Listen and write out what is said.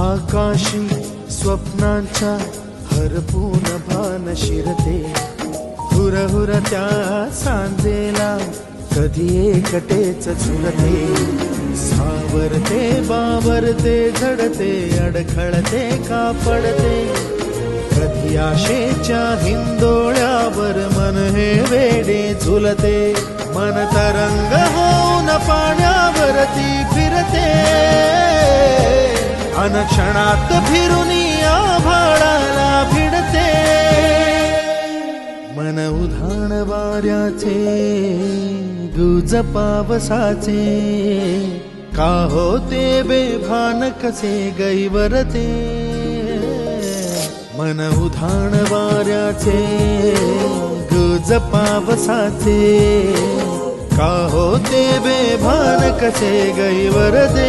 आकाशी स्वप्नांच्या हरपून भान शिरते, हुरहुर त्या सांजेला कधी एकटेच झुलते, सावरते बावरते झडते अडखळते का पडते, कधी आशेच्या हिंदोळ्यावर मन हे वेडे झुलते, मन तरंग होऊन पाण्यावरती फिरते, अनक्षणात फिरून आभाळाला भिडते, मन उधाण वाऱ्याचे गुज पावसाचे, का होते बेभान कसे गैवरते, मन उधाण वाऱ्याचे गुज पावसाचे, का होते बेभान कसे गैवरते.